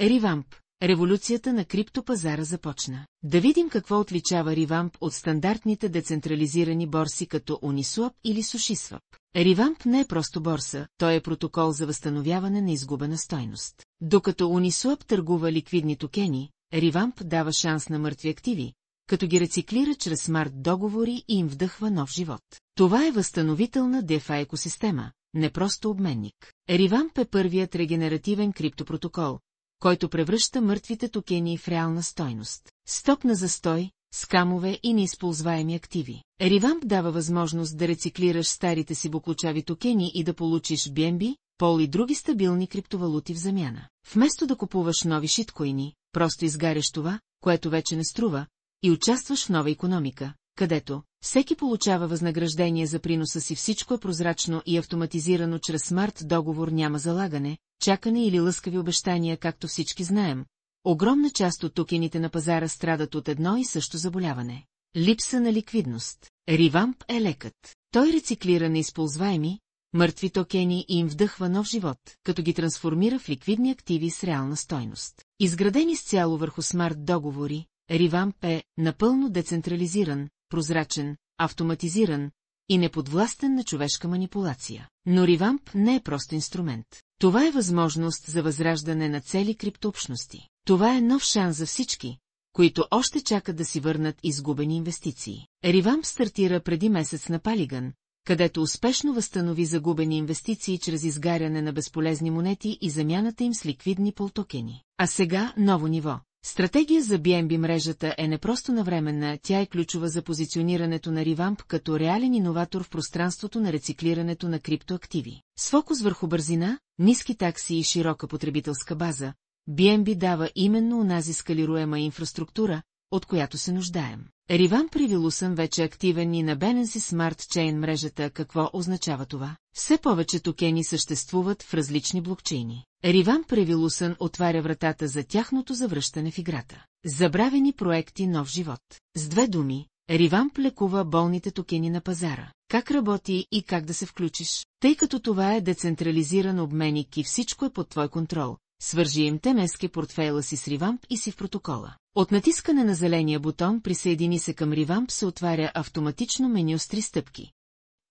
Ревамп. Революцията на криптопазара започна. Да видим какво отличава Ревамп от стандартните децентрализирани борси като Uniswap или SushiSwap. Ревамп не е просто борса, той е протокол за възстановяване на изгубена стойност. Докато Uniswap търгува ликвидни токени, Ревамп дава шанс на мъртви активи, като ги рециклира чрез смарт договори и им вдъхва нов живот. Това е възстановителна DeFi екосистема, не просто обменник. Ревамп е първият регенеративен криптопротокол, който превръща мъртвите токени в реална стойност. Стоп на застой, скамове и неизползваеми активи. Ревамп дава възможност да рециклираш старите си буклучави токени и да получиш BNB, POL и други стабилни криптовалути в замяна. Вместо да купуваш нови шиткоини, просто изгаряш това, което вече не струва, и участваш в нова икономика, където всеки получава възнаграждение за приноса си, всичко е прозрачно и автоматизирано чрез смарт договор, няма залагане, чакане или лъскави обещания, както всички знаем. Огромна част от токените на пазара страдат от едно и също заболяване – липса на ликвидност. Ревамп е лекът. Той рециклира неизползваеми, мъртви токени и им вдъхва нов живот, като ги трансформира в ликвидни активи с реална стойност. Изграден изцяло върху смарт договори, Ревамп е напълно децентрализиран, прозрачен, автоматизиран и неподвластен на човешка манипулация. Но Ревамп не е просто инструмент. Това е възможност за възраждане на цели криптообщности. Това е нов шанс за всички, които още чакат да си върнат изгубени инвестиции. Ревамп стартира преди месец на Polygon, където успешно възстанови загубени инвестиции чрез изгаряне на безполезни монети и замяната им с ликвидни полтокени. А сега ново ниво. Стратегия за BNB мрежата е не просто навременна, тя е ключова за позиционирането на Ревамп като реален иноватор в пространството на рециклирането на криптоактиви. С фокус върху бързина, ниски такси и широка потребителска база, BNB дава именно онази скалируема инфраструктура, от която се нуждаем. Ревамп Revolution вече е активен и на Binance Smart Chain мрежата. Какво означава това? Все повече токени съществуват в различни блокчейни. Ревамп Revolution отваря вратата за тяхното завръщане в играта. Забравени проекти, нов живот. С две думи, Ревамп лекува болните токени на пазара. Как работи и как да се включиш? Тъй като това е децентрализиран обменник и всичко е под твой контрол, свържи им темески портфейла си с Ревамп и си в протокола. От натискане на зеления бутон "Присъедини се към Ревамп" се отваря автоматично меню с 3 стъпки.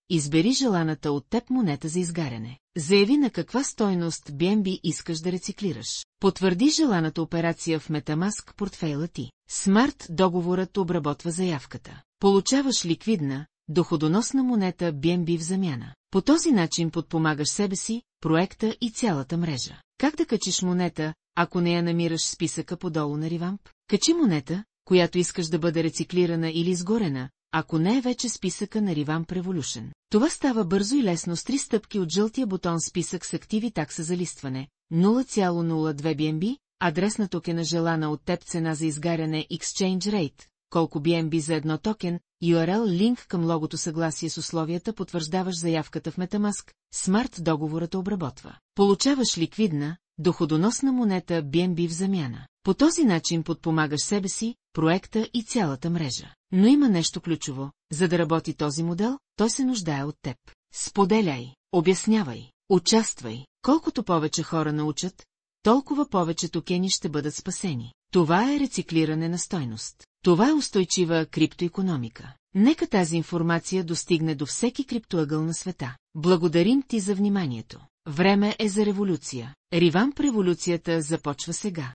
Избери желаната от теб монета за изгаряне. Заяви на каква стойност BNB искаш да рециклираш. Потвърди желаната операция в MetaMask портфейла ти. Смарт договорът обработва заявката. Получаваш ликвидна, доходоносна монета BNB в замяна. По този начин подпомагаш себе си, проекта и цялата мрежа. Как да качиш монета, ако не я намираш в списъка подолу на Ревамп? Качи монета, която искаш да бъде рециклирана или изгорена, ако не е вече списъка на Ревамп Revolution. Това става бързо и лесно с 3 стъпки от жълтия бутон "Списък с активи, такса за листване", 0,02 BNB, адрес на токена, желана от теб цена за изгаряне, Exchange Rate, колко BNB за едно токен, URL, линк към логото, съгласие с условията, потвърждаваш заявката в MetaMask, смарт договорът обработва. Получаваш ликвидна, доходоносна монета BNB в замяна. По този начин подпомагаш себе си, проекта и цялата мрежа. Но има нещо ключово. За да работи този модел, той се нуждае от теб. Споделяй, обяснявай, участвай. Колкото повече хора научат, толкова повече токени ще бъдат спасени. Това е рециклиране на стойност. Това е устойчива криптоикономика. Нека тази информация достигне до всеки криптоъгъл на света. Благодарим ти за вниманието. Време е за революция. Ревамп Революцията започва сега.